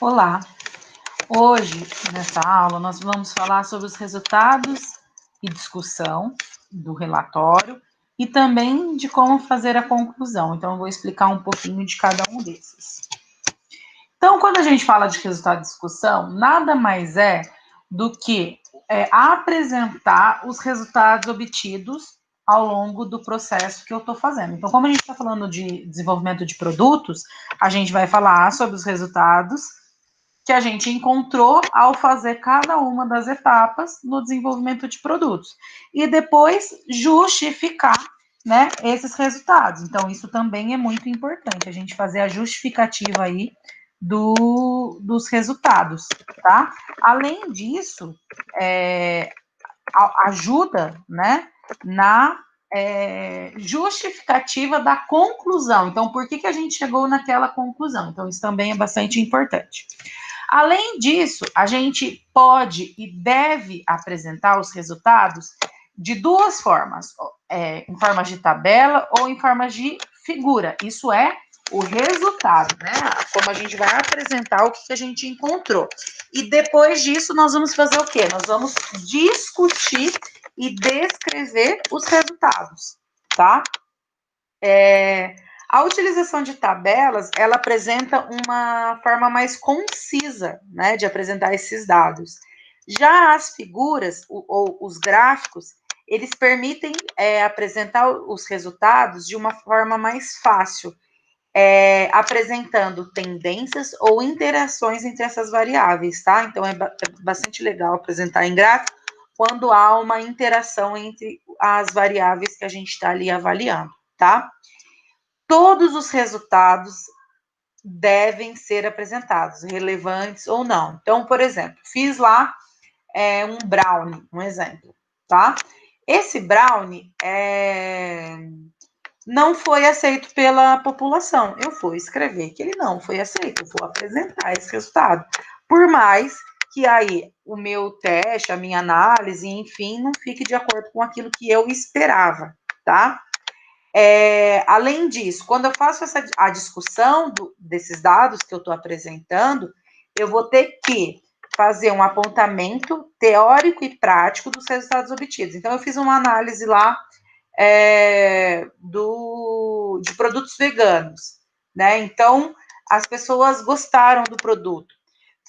Olá! Hoje, nessa aula, nós vamos falar sobre os resultados e discussão do relatório e também de como fazer a conclusão. Então, eu vou explicar um pouquinho de cada um desses. Então, quando a gente fala de resultado de discussão, nada mais é do que apresentar os resultados obtidos ao longo do processo que eu estou fazendo. Então, como a gente está falando de desenvolvimento de produtos, a gente vai falar sobre os resultados que a gente encontrou ao fazer cada uma das etapas no desenvolvimento de produtos. E depois justificar, né, esses resultados. Então, isso também é muito importante, a gente fazer a justificativa aí dos resultados, tá? Além disso, ajuda, né, na justificativa da conclusão. Então, por que a gente chegou naquela conclusão? Então, isso também é bastante importante. Além disso, a gente pode e deve apresentar os resultados de duas formas, em forma de tabela ou em forma de figura. Isso é o resultado, né? Como a gente vai apresentar o que a gente encontrou. E depois disso, nós vamos fazer o quê? Nós vamos discutir e descrever os resultados, tá? A utilização de tabelas, ela apresenta uma forma mais concisa, né, de apresentar esses dados. Já as figuras ou os gráficos, eles permitem apresentar os resultados de uma forma mais fácil, apresentando tendências ou interações entre essas variáveis, tá? Então, é bastante legal apresentar em gráfico quando há uma interação entre as variáveis que a gente está ali avaliando, tá? Todos os resultados devem ser apresentados, relevantes ou não. Então, por exemplo, fiz lá um brownie, um exemplo, tá? Esse brownie não foi aceito pela população. Eu vou escrever que ele não foi aceito, eu vou apresentar esse resultado. Por mais que aí o meu teste, a minha análise, enfim, não fique de acordo com aquilo que eu esperava, tá? Além disso, quando eu faço a discussão desses dados que eu estou apresentando, eu vou ter que fazer um apontamento teórico e prático dos resultados obtidos. Então, eu fiz uma análise lá de produtos veganos, né? Então, as pessoas gostaram do produto.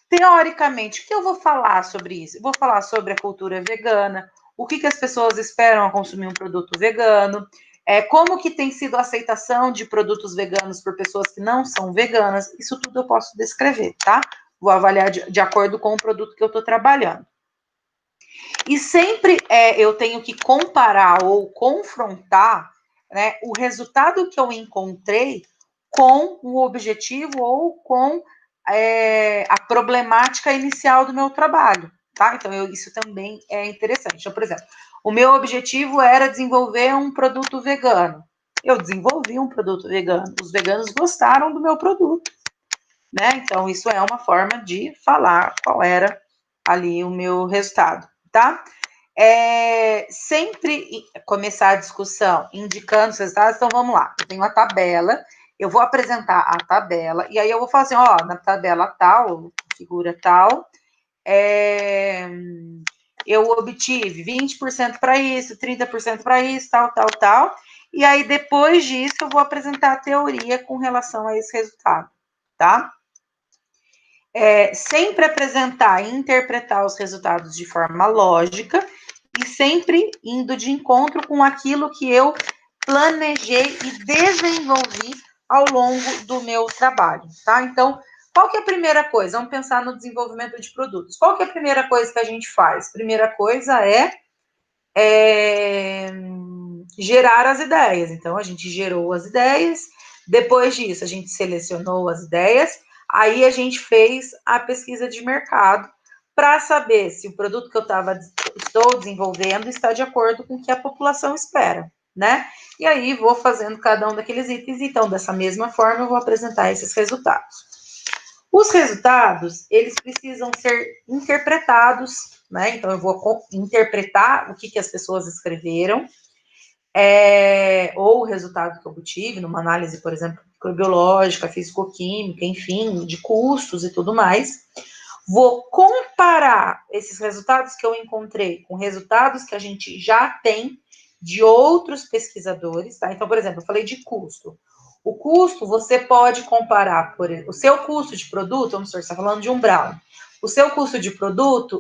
Teoricamente, o que eu vou falar sobre isso? Eu vou falar sobre a cultura vegana, o que as pessoas esperam ao consumir um produto vegano, como que tem sido a aceitação de produtos veganos por pessoas que não são veganas, isso tudo eu posso descrever, tá? Vou avaliar de acordo com o produto que eu estou trabalhando. E sempre eu tenho que comparar ou confrontar, né, o resultado que eu encontrei com o objetivo ou com a problemática inicial do meu trabalho, tá? Então, isso também é interessante. Então, por exemplo, o meu objetivo era desenvolver um produto vegano. Eu desenvolvi um produto vegano. Os veganos gostaram do meu produto, né? Então, isso é uma forma de falar qual era ali o meu resultado, tá? Sempre começar a discussão indicando os resultados. Então, vamos lá. Eu tenho a tabela, eu vou apresentar a tabela, e aí eu vou falar assim, ó, na tabela tal, figura tal, eu obtive 20% para isso, 30% para isso, tal, tal, tal, e aí depois disso eu vou apresentar a teoria com relação a esse resultado, tá? Sempre apresentar e interpretar os resultados de forma lógica e sempre indo de encontro com aquilo que eu planejei e desenvolvi ao longo do meu trabalho, tá? Então, qual que é a primeira coisa? Vamos pensar no desenvolvimento de produtos. Qual que é a primeira coisa que a gente faz? Primeira coisa é gerar as ideias. Então, a gente gerou as ideias, depois disso, a gente selecionou as ideias, aí a gente fez a pesquisa de mercado para saber se o produto que eu estou desenvolvendo está de acordo com o que a população espera, né? E aí vou fazendo cada um daqueles itens, então, dessa mesma forma, eu vou apresentar esses resultados. Os resultados, eles precisam ser interpretados, né? Então, eu vou interpretar o que as pessoas escreveram, ou o resultado que eu obtive numa análise, por exemplo, microbiológica, físico-química, enfim, de custos e tudo mais. Vou comparar esses resultados que eu encontrei com resultados que a gente já tem de outros pesquisadores, tá? Então, por exemplo, eu falei de custo. O custo, você pode comparar, por o seu custo de produto, vamos supor, você está falando de um brownie. O seu custo de produto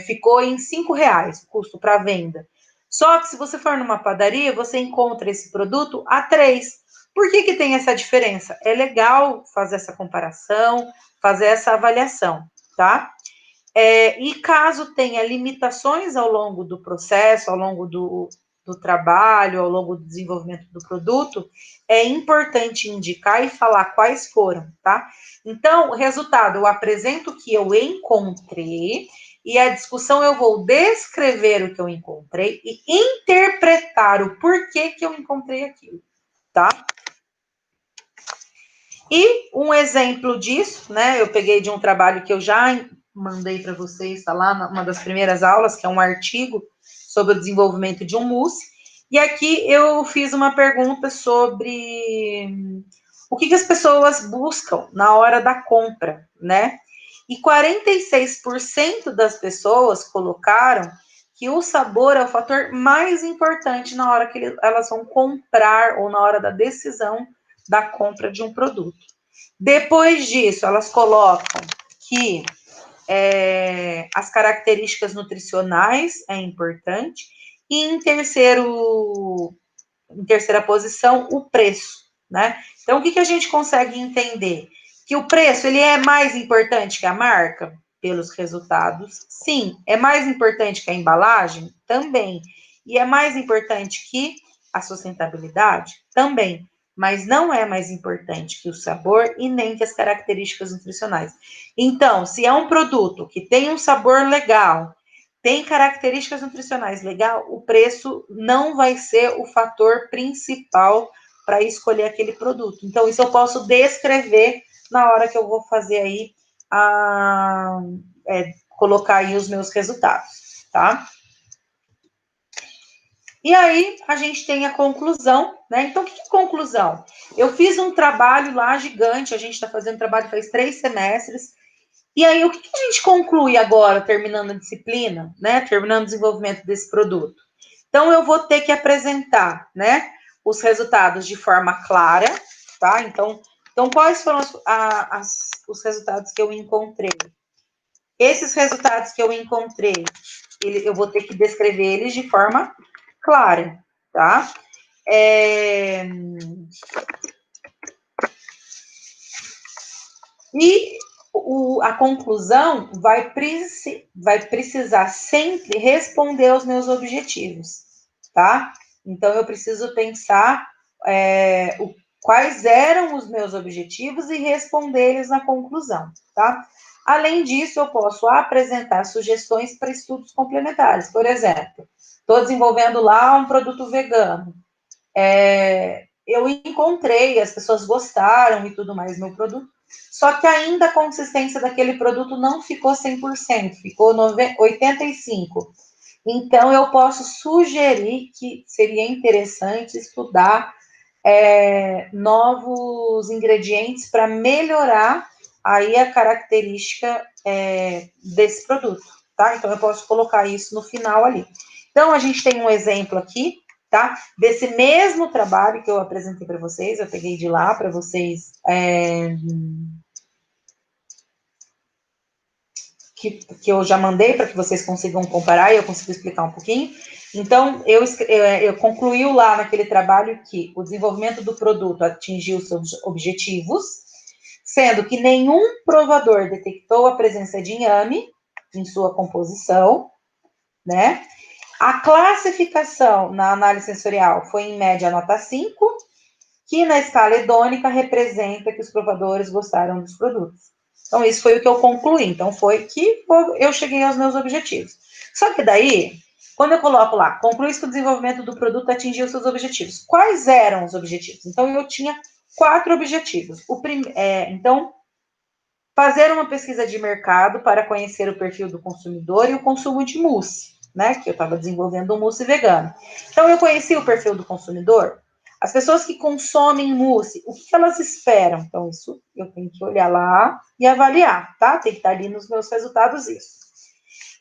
ficou em R$5, o custo para venda. Só que se você for numa padaria, você encontra esse produto a 3. Por que tem essa diferença? É legal fazer essa comparação, fazer essa avaliação, tá? E caso tenha limitações ao longo do processo, ao longo do trabalho, ao longo do desenvolvimento do produto, é importante indicar e falar quais foram, tá? Então, o resultado, eu apresento o que eu encontrei e a discussão eu vou descrever o que eu encontrei e interpretar o porquê que eu encontrei aquilo, tá? E um exemplo disso, né? Eu peguei de um trabalho que eu já mandei para vocês, está lá numa das primeiras aulas, que é um artigo sobre o desenvolvimento de um mousse. E aqui eu fiz uma pergunta sobre o que as pessoas buscam na hora da compra, né? E 46% das pessoas colocaram que o sabor é o fator mais importante na hora que elas vão comprar ou na hora da decisão da compra de um produto. Depois disso, elas colocam que as características nutricionais é importante e em terceira posição, o preço, né? Então, o que a gente consegue entender? Que o preço, ele é mais importante que a marca? Pelos resultados, sim. É mais importante que a embalagem? Também. E é mais importante que a sustentabilidade? Também. Mas não é mais importante que o sabor e nem que as características nutricionais. Então, se é um produto que tem um sabor legal, tem características nutricionais legal, o preço não vai ser o fator principal para escolher aquele produto. Então, isso eu posso descrever na hora que eu vou fazer aí, colocar aí os meus resultados, tá? E aí, a gente tem a conclusão, né? Então, o que é conclusão? Eu fiz um trabalho lá gigante, a gente está fazendo trabalho faz 3 semestres, e aí, o que a gente conclui agora, terminando a disciplina, né? Terminando o desenvolvimento desse produto? Então, eu vou ter que apresentar, né? Os resultados de forma clara, tá? Então quais foram os resultados que eu encontrei? Esses resultados que eu encontrei, eu vou ter que descrever eles de forma clara, tá? E a conclusão vai precisar sempre responder aos meus objetivos, tá? Então, eu preciso pensar quais eram os meus objetivos e responder eles na conclusão, tá? Além disso, eu posso apresentar sugestões para estudos complementares. Por exemplo, estou desenvolvendo lá um produto vegano. Eu encontrei, as pessoas gostaram e tudo mais do meu produto, só que ainda a consistência daquele produto não ficou 100%, ficou 85%. Então, eu posso sugerir que seria interessante estudar novos ingredientes para melhorar aí a característica desse produto, tá? Então, eu posso colocar isso no final ali. Então, a gente tem um exemplo aqui, tá? Desse mesmo trabalho que eu apresentei para vocês, eu peguei de lá para vocês que eu já mandei para que vocês consigam comparar e eu consigo explicar um pouquinho. Então, eu concluí lá naquele trabalho que o desenvolvimento do produto atingiu seus objetivos, sendo que nenhum provador detectou a presença de inhame em sua composição, né? A classificação na análise sensorial foi, em média, nota 5, que na escala hedônica representa que os provadores gostaram dos produtos. Então, isso foi o que eu concluí. Então, foi que eu cheguei aos meus objetivos. Só que daí, quando eu coloco lá, conclui que o desenvolvimento do produto atingiu seus objetivos. Quais eram os objetivos? Então, eu tinha 4 objetivos. Então, fazer uma pesquisa de mercado para conhecer o perfil do consumidor e o consumo de mousse. né? Que eu estava desenvolvendo um mousse vegano. Então, eu conheci o perfil do consumidor. As pessoas que consomem mousse, o que elas esperam? Então, isso eu tenho que olhar lá e avaliar, tá? Tem que estar ali nos meus resultados isso.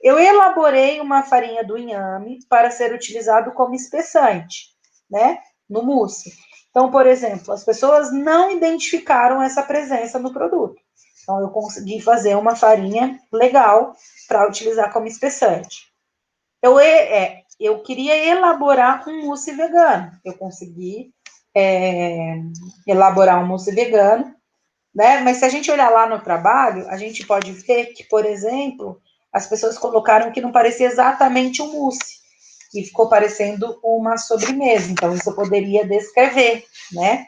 Eu elaborei uma farinha do inhame para ser utilizado como espessante, né? No mousse. Então, por exemplo, as pessoas não identificaram essa presença no produto. Então, eu consegui fazer uma farinha legal para utilizar como espessante. Eu queria elaborar um mousse vegano. Eu consegui elaborar um mousse vegano, né? Mas se a gente olhar lá no trabalho, a gente pode ver que, por exemplo, as pessoas colocaram que não parecia exatamente um mousse, que ficou parecendo uma sobremesa. Então, isso eu poderia descrever, né?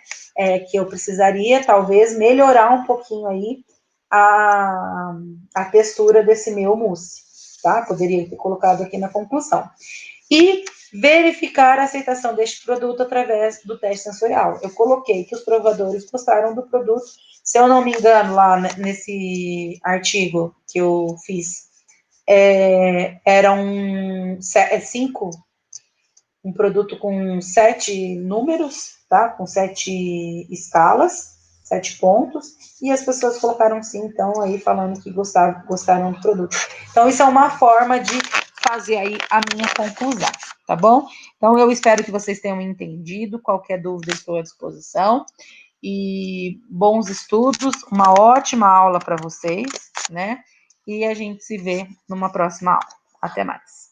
Que eu precisaria, talvez, melhorar um pouquinho aí a textura desse meu mousse, tá? Poderia ter colocado aqui na conclusão. E verificar a aceitação deste produto através do teste sensorial. Eu coloquei que os provadores gostaram do produto. Se eu não me engano, lá nesse artigo que eu fiz, eram 5, um produto com 7 números, tá? Com 7 escalas, 7 pontos, e as pessoas colocaram sim, então, aí falando que gostaram do produto. Então, isso é uma forma de fazer aí a minha conclusão, tá bom? Então, eu espero que vocês tenham entendido. Qualquer dúvida, estou à disposição. E bons estudos, uma ótima aula para vocês, né? E a gente se vê numa próxima aula. Até mais.